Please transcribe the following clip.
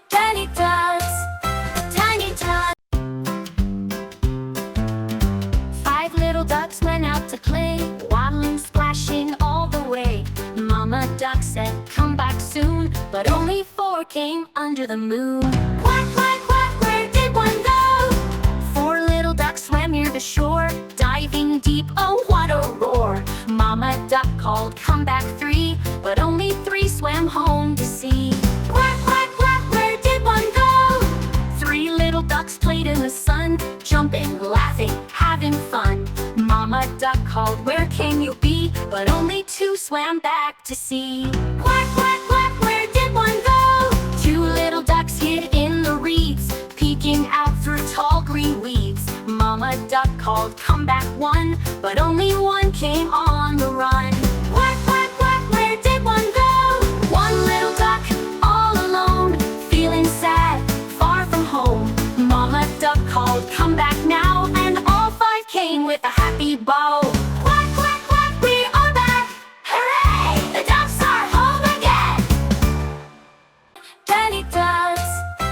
tiny ducks, tiny ducks. 5 little ducks went out to play, waddling, splashing all the way. Mama duck said, come back soon, but only 4 came under the moon. Quack, quack, quack, where did one go? 4 little ducks swam near the shore, diving deep, oh what a roar. Mama duck called, come back 3, but only 3 swam home to sea. Quack, quack, quack, where did one go? 3 little ducks played in the sun, jumping, laughing, having fun. Mama duck called, where can you be? But only 2 swam back to sea. Quack, quack, quack, where did one go? 2 little ducks hid in the reeds, peeking out through tall green weeds. Mama duck called, come back 1, but only 1 came on the run. Quack, quack, quack, where did one go? 1 little duck, all alone, feeling sad, far from home. Mama duck called, come back now, and all 5 came with a happy bow.